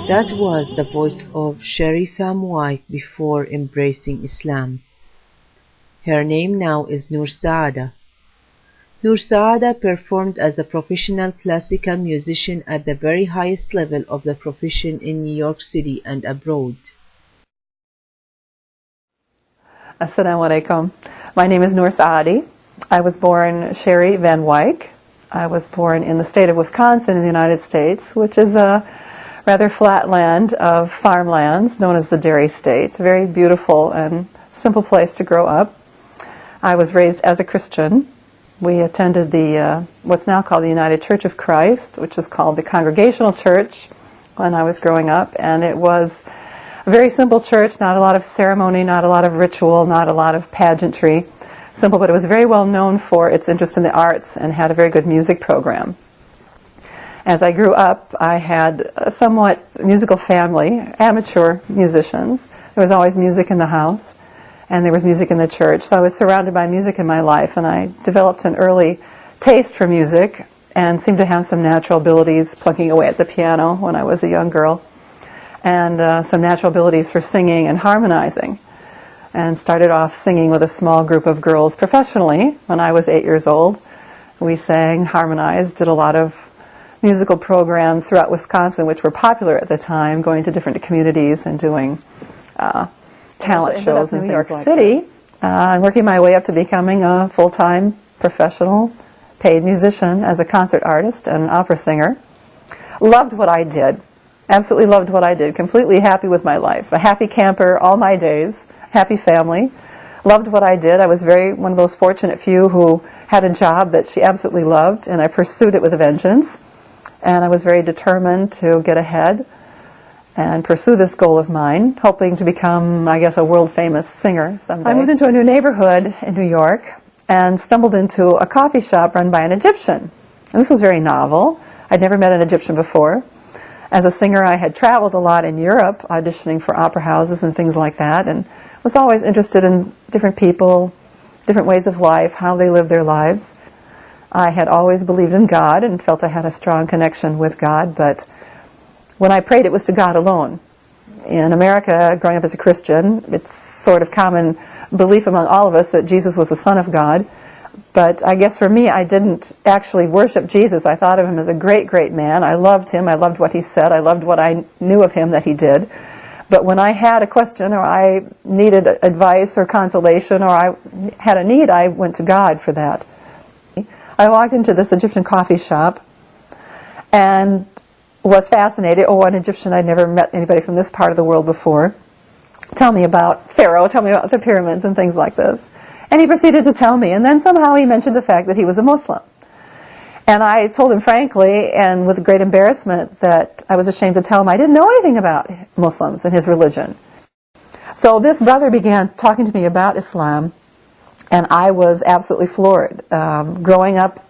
That was the voice of Sheri White before embracing Islam. Her name now is Noor Saadeh. Noor Saadeh performed as a professional classical musician at the very highest level of the profession in New York City and abroad. Assalamu alaikum. My name is Noor Saadeh. I was born Sheri White. I was born in the state of Wisconsin in the United States, which is a rather flat land of farmlands known as the Dairy State. It's a very beautiful and simple place to grow up. I was raised as a Christian. We attended the what's now called the United Church of Christ, which is called the Congregational Church when I was growing up, and it was a very simple church, not a lot of ceremony, not a lot of ritual, not a lot of pageantry. Simple, but it was very well known for its interest in the arts and had a very good music program. As I grew up, I had a somewhat musical family, amateur musicians. There was always music in the house, and there was music in the church. So I was surrounded by music in my life, and I developed an early taste for music and seemed to have some natural abilities plucking away at the piano when I was a young girl, and some natural abilities for singing and harmonizing. And started off singing with a small group of girls professionally when I was 8 years old. We sang, harmonized, did a lot of musical programs throughout Wisconsin, which were popular at the time, going to different communities and doing talent shows in New York City, and working my way up to becoming a full-time professional paid musician as a concert artist and an opera singer. Loved what I did. Absolutely loved what I did. Completely happy with my life. A happy camper all my days. Happy family. Loved what I did. I was one of those fortunate few who had a job that she absolutely loved, and I pursued it with a vengeance. And I was very determined to get ahead and pursue this goal of mine, hoping to become, I guess, a world-famous singer someday. I moved into a new neighborhood in New York and stumbled into a coffee shop run by an Egyptian. And this was very novel. I'd never met an Egyptian before. As a singer, I had traveled a lot in Europe, auditioning for opera houses and things like that, and was always interested in different people, different ways of life, how they live their lives. I had always believed in God and felt I had a strong connection with God, but when I prayed, it was to God alone. In America, growing up as a Christian, it's sort of common belief among all of us that Jesus was the Son of God, but I guess for me, I didn't actually worship Jesus. I thought of him as a great, great man. I loved him. I loved what he said. I loved what I knew of him that he did. But when I had a question or I needed advice or consolation or I had a need, I went to God for that. I walked into this Egyptian coffee shop and was fascinated. Oh, an Egyptian, I'd never met anybody from this part of the world before. Tell me about Pharaoh, tell me about the pyramids and things like this. And he proceeded to tell me, and then somehow he mentioned the fact that he was a Muslim. And I told him frankly, and with great embarrassment, that I was ashamed to tell him I didn't know anything about Muslims and his religion. So this brother began talking to me about Islam, and I was absolutely floored. Growing up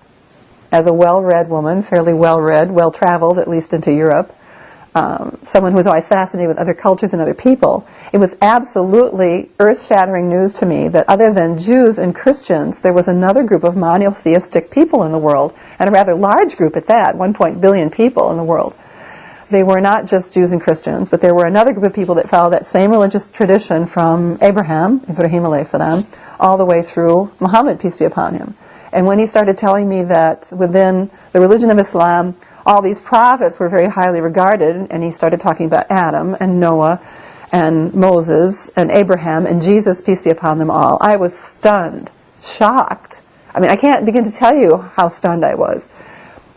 as a well-read woman, fairly well-read, well-traveled, at least into Europe, someone who was always fascinated with other cultures and other people, it was absolutely earth-shattering news to me that other than Jews and Christians, there was another group of monotheistic people in the world, and a rather large group at that, 1 billion people in the world. They were not just Jews and Christians, but there were another group of people that followed that same religious tradition from Ibrahim alayhi salam, all the way through Muhammad, peace be upon him. And when he started telling me that within the religion of Islam, all these prophets were very highly regarded, and he started talking about Adam and Noah and Moses and Abraham and Jesus, peace be upon them all, I was stunned, shocked. I mean, I can't begin to tell you how stunned I was.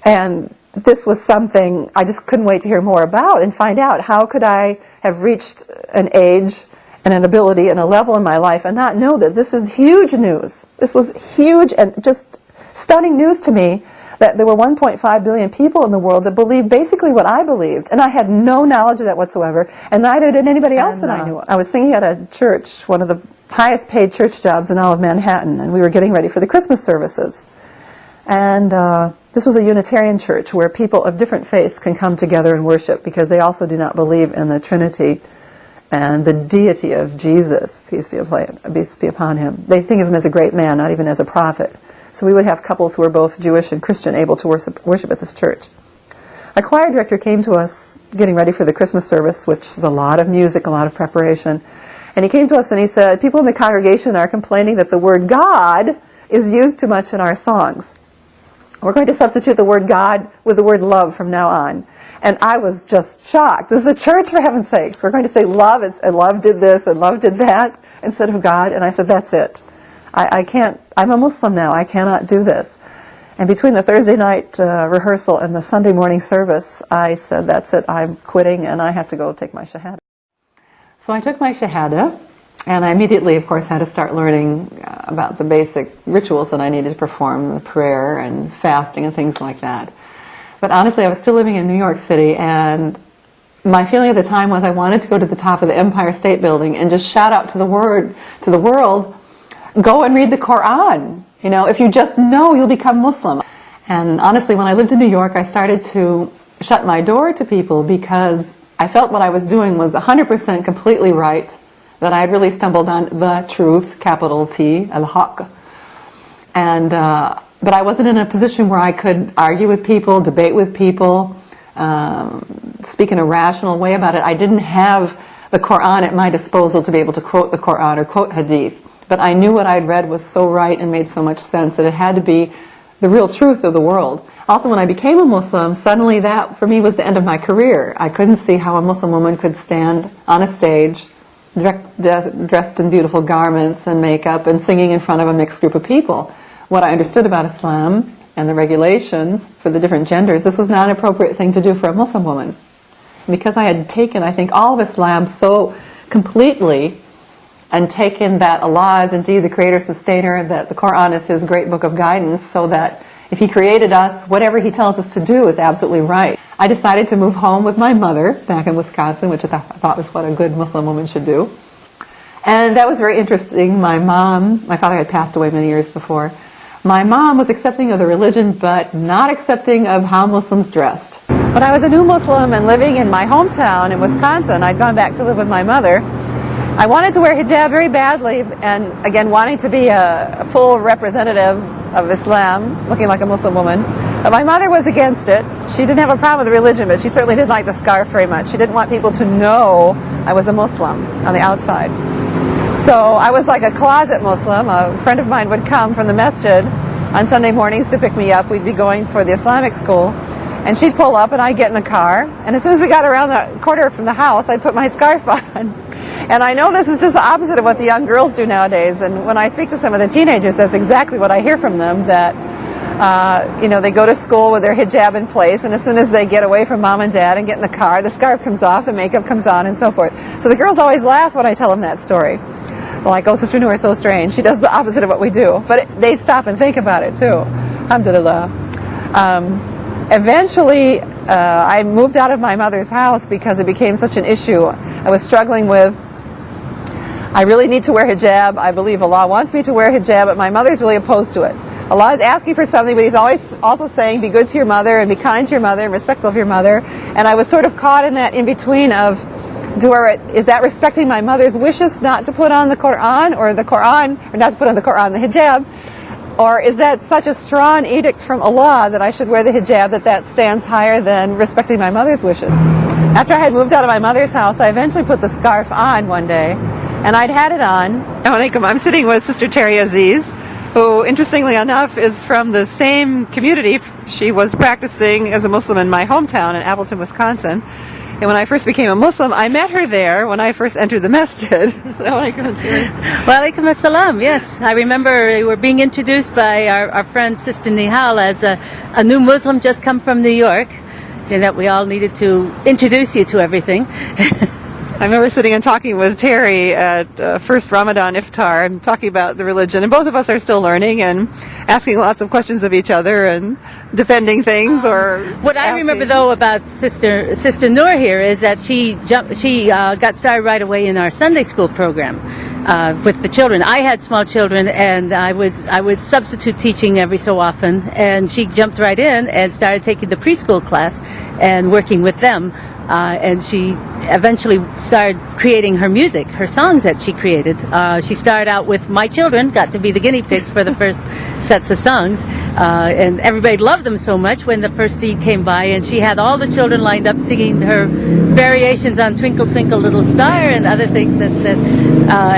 And this was something I just couldn't wait to hear more about and find out how could I have reached an age and an ability and a level in my life and not know that this is huge news. This was huge and just stunning news to me, that there were 1.5 billion people in the world that believed basically what I believed, and I had no knowledge of that whatsoever, and neither did anybody else that I knew of. I was singing at a church, one of the highest paid church jobs in all of Manhattan, and we were getting ready for the Christmas services. And this was a Unitarian church where people of different faiths can come together and worship, because they also do not believe in the Trinity and the deity of Jesus, peace be upon him. They think of him as a great man, not even as a prophet. So we would have couples who were both Jewish and Christian able to worship at this church. Our choir director came to us getting ready for the Christmas service, which is a lot of music, a lot of preparation. And he came to us and he said, people in the congregation are complaining that the word God is used too much in our songs. We're going to substitute the word God with the word love from now on. And I was just shocked. This is a church, for heaven's sakes. We're going to say love, and love did this, and love did that, instead of God. And I said, that's it. I can't, I'm a Muslim now. I cannot do this. And between the Thursday night rehearsal and the Sunday morning service, I said, that's it. I'm quitting, and I have to go take my Shahada. So I took my Shahada, and I immediately, of course, had to start learning about the basic rituals that I needed to perform, the prayer and fasting and things like that. But honestly, I was still living in New York City, and my feeling at the time was I wanted to go to the top of the Empire State Building and just shout out to the world, go and read the Quran. You know, if you just know, you'll become Muslim. And honestly, when I lived in New York, I started to shut my door to people because I felt what I was doing was 100% completely right, that I had really stumbled on the truth, capital T, al-haq. And but I wasn't in a position where I could argue with people, debate with people, speak in a rational way about it. I didn't have the Quran at my disposal to be able to quote the Quran or quote hadith. But I knew what I'd read was so right and made so much sense that it had to be the real truth of the world. Also, when I became a Muslim, suddenly that, for me, was the end of my career. I couldn't see how a Muslim woman could stand on a stage, dressed in beautiful garments and makeup, and singing in front of a mixed group of people. What I understood about Islam and the regulations for the different genders, this was not an appropriate thing to do for a Muslim woman. Because I had taken, I think, all of Islam so completely, and taken that Allah is indeed the creator, sustainer, that the Quran is his great book of guidance, so that if he created us, whatever he tells us to do is absolutely right. I decided to move home with my mother back in Wisconsin, which I thought was what a good Muslim woman should do. And that was very interesting. My father had passed away many years before. My mom was accepting of the religion, but not accepting of how Muslims dressed. When I was a new Muslim and living in my hometown in Wisconsin, I'd gone back to live with my mother. I wanted to wear hijab very badly, and again, wanting to be a full representative of Islam, looking like a Muslim woman. But my mother was against it. She didn't have a problem with the religion, but she certainly didn't like the scarf very much. She didn't want people to know I was a Muslim on the outside. So I was like a closet Muslim. A friend of mine would come from the masjid on Sunday mornings to pick me up. We'd be going for the Islamic school. And she'd pull up and I'd get in the car. And as soon as we got around the corner from the house, I'd put my scarf on. And I know this is just the opposite of what the young girls do nowadays. And when I speak to some of the teenagers, that's exactly what I hear from them, that they go to school with their hijab in place, and as soon as they get away from mom and dad and get in the car, the scarf comes off, the makeup comes on, and so forth. So the girls always laugh when I tell them that story. They're like, oh, Sister Noor is so strange. She does the opposite of what we do. But they stop and think about it, too. Alhamdulillah. Eventually, I moved out of my mother's house because it became such an issue. I was struggling with, I really need to wear hijab. I believe Allah wants me to wear hijab, but my mother's really opposed to it. Allah is asking for something, but He's always also saying, be good to your mother and be kind to your mother and respectful of your mother. And I was sort of caught in that in-between of, is that respecting my mother's wishes not to put on the Quran, or not to put on the Quran, the hijab? Or is that such a strong edict from Allah that I should wear the hijab, that stands higher than respecting my mother's wishes? After I had moved out of my mother's house, I eventually put the scarf on one day, and I'd had it on. I'm sitting with Sister Terry Aziz, who, interestingly enough, is from the same community. She was practicing as a Muslim in my hometown in Appleton, Wisconsin. And when I first became a Muslim, I met her there when I first entered the masjid. Walaikum assalam, yes. I remember we were being introduced by our friend Sister Nihal as a new Muslim just come from New York, and that we all needed to introduce you to everything. I remember sitting and talking with Terry at first Ramadan iftar and talking about the religion, and both of us are still learning and asking lots of questions of each other and defending things. I remember though about Sister Noor here is that she got started right away in our Sunday school program. with the children. I had small children, and I was substitute teaching every so often, and she jumped right in and started taking the preschool class and working with them. And she eventually started creating her music, her songs that she created. She started out with my children, got to be the guinea pigs for the first sets of songs, and everybody loved them so much when the first seed came by, and she had all the children lined up singing her variations on Twinkle Twinkle Little Star and other things that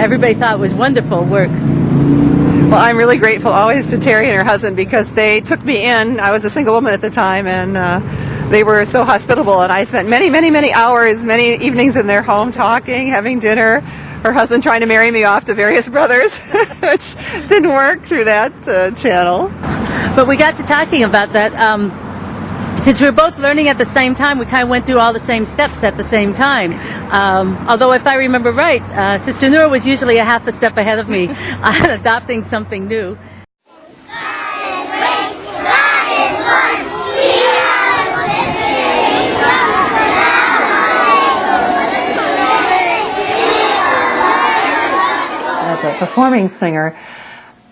everybody thought was wonderful work. Well, I'm really grateful always to Terry and her husband, because they took me in. I was a single woman at the time, and they were so hospitable, and I spent many, many, many hours, many evenings in their home talking, having dinner. Her husband trying to marry me off to various brothers, which didn't work through that channel. But we got to talking about that. Since we were both learning at the same time, we kind of went through all the same steps at the same time. Although, if I remember right, Sister Noor was usually a half a step ahead of me on adopting something new. As a performing singer,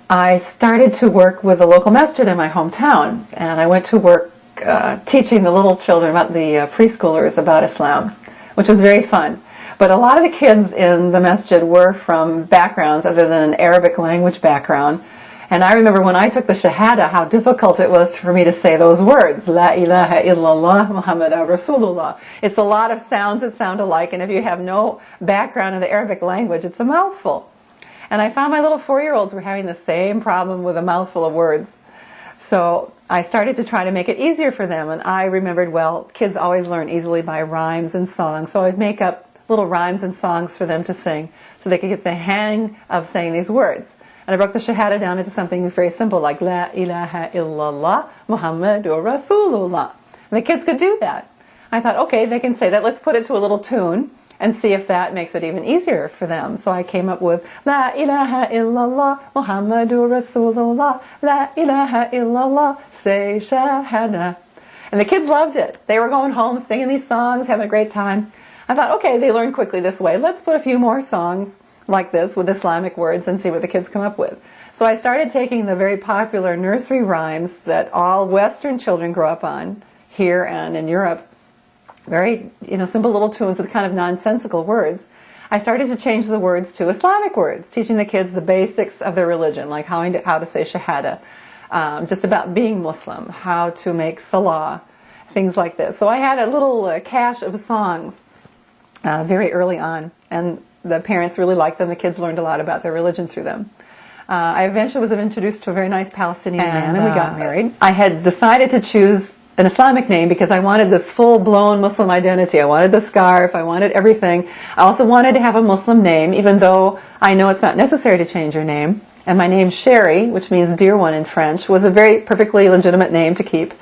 I started to work with the local masjid in my hometown, and I went to work teaching the little children, about the preschoolers, about Islam, which was very fun. But a lot of the kids in the masjid were from backgrounds other than an Arabic language background. And I remember when I took the Shahada, how difficult it was for me to say those words, La ilaha illallah Muhammadur Rasulullah. It's a lot of sounds that sound alike, and if you have no background in the Arabic language, it's a mouthful. And I found my little 4-year-olds were having the same problem with a mouthful of words. So I started to try to make it easier for them, and I remembered, well, kids always learn easily by rhymes and songs, so I'd make up little rhymes and songs for them to sing so they could get the hang of saying these words. And I broke the Shahada down into something very simple, like La ilaha illallah Muhammadur Rasulullah. And the kids could do that. I thought, okay, they can say that, let's put it to a little tune and see if that makes it even easier for them. So I came up with La ilaha illallah Muhammadur Rasulullah, La ilaha illallah, say Shahada. And the kids loved it. They were going home singing these songs, having a great time. I thought, okay, they learn quickly this way. Let's put a few more songs like this with Islamic words and see what the kids come up with. So I started taking the very popular nursery rhymes that all Western children grow up on, here and in Europe, very, simple little tunes with kind of nonsensical words. I started to change the words to Islamic words, teaching the kids the basics of their religion, like how to say Shahada, just about being Muslim, how to make Salah, things like this. So I had a little cache of songs very early on, and the parents really liked them. The kids learned a lot about their religion through them. I eventually was introduced to a very nice Palestinian man, and we got married. I had decided to choose an Islamic name because I wanted this full-blown Muslim identity. I wanted the scarf, I wanted everything. I also wanted to have a Muslim name, even though I know it's not necessary to change your name. And my name, Sheri, which means dear one in French, was a very perfectly legitimate name to keep.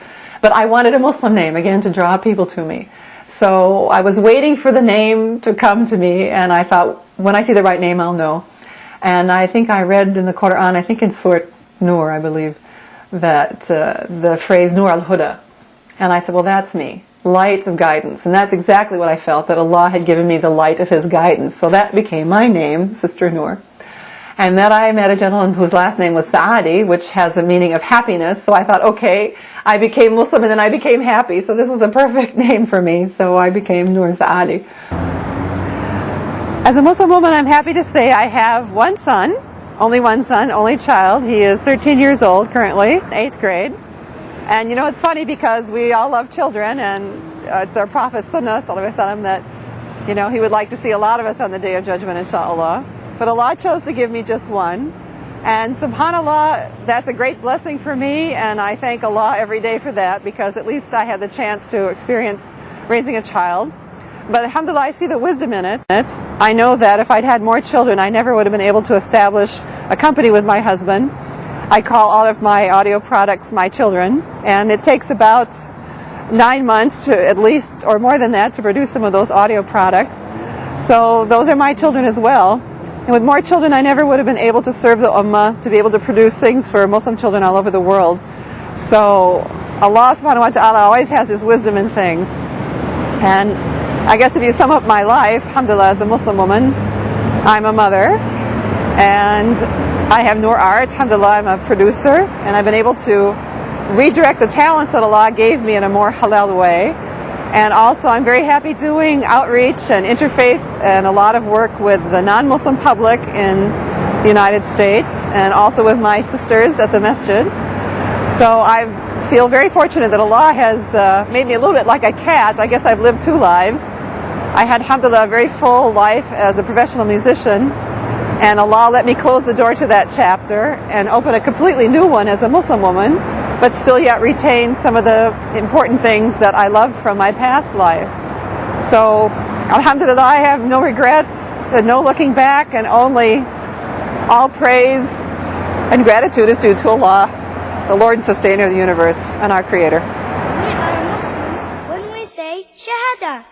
But I wanted a Muslim name, again, to draw people to me. So I was waiting for the name to come to me, and I thought, when I see the right name, I'll know. And I think I read in the Quran, I think in Surah Noor, I believe, that the phrase Noor al-Huda. And I said, well, that's me, light of guidance. And that's exactly what I felt, that Allah had given me the light of His guidance. So that became my name, Sister Noor. And then I met a gentleman whose last name was Saadeh, which has a meaning of happiness. So I thought, okay, I became Muslim and then I became happy. So this was a perfect name for me. So I became Noor Saadeh. As a Muslim woman, I'm happy to say I have one son, only child. He is 13 years old currently, 8th grade. And it's funny because we all love children, and it's our Prophet Sunnah Sallallahu Alaihi Wasallam that, he would like to see a lot of us on the Day of Judgment, inshallah. But Allah chose to give me just one. And subhanAllah, that's a great blessing for me, and I thank Allah every day for that, because at least I had the chance to experience raising a child. But alhamdulillah, I see the wisdom in it. I know that if I'd had more children, I never would have been able to establish a company with my husband. I call all of my audio products my children, and it takes about 9 months to at least, or more than that, to produce some of those audio products. So those are my children as well. And with more children, I never would have been able to serve the Ummah, to be able to produce things for Muslim children all over the world. So Allah subhanahu wa ta'ala always has His wisdom in things. And I guess if you sum up my life, alhamdulillah, as a Muslim woman, I'm a mother, And I have Noor Art, alhamdulillah, I'm a producer, and I've been able to redirect the talents that Allah gave me in a more halal way. And also I'm very happy doing outreach and interfaith and a lot of work with the non-Muslim public in the United States and also with my sisters at the masjid. So I feel very fortunate that Allah has made me a little bit like a cat. I guess I've lived two lives. I had, alhamdulillah, a very full life as a professional musician, and Allah let me close the door to that chapter and open a completely new one as a Muslim woman, but still yet retain some of the important things that I loved from my past life. So, alhamdulillah, I have no regrets and no looking back, and only all praise and gratitude is due to Allah, the Lord and Sustainer of the universe and our Creator. We are Muslims when we say Shahada.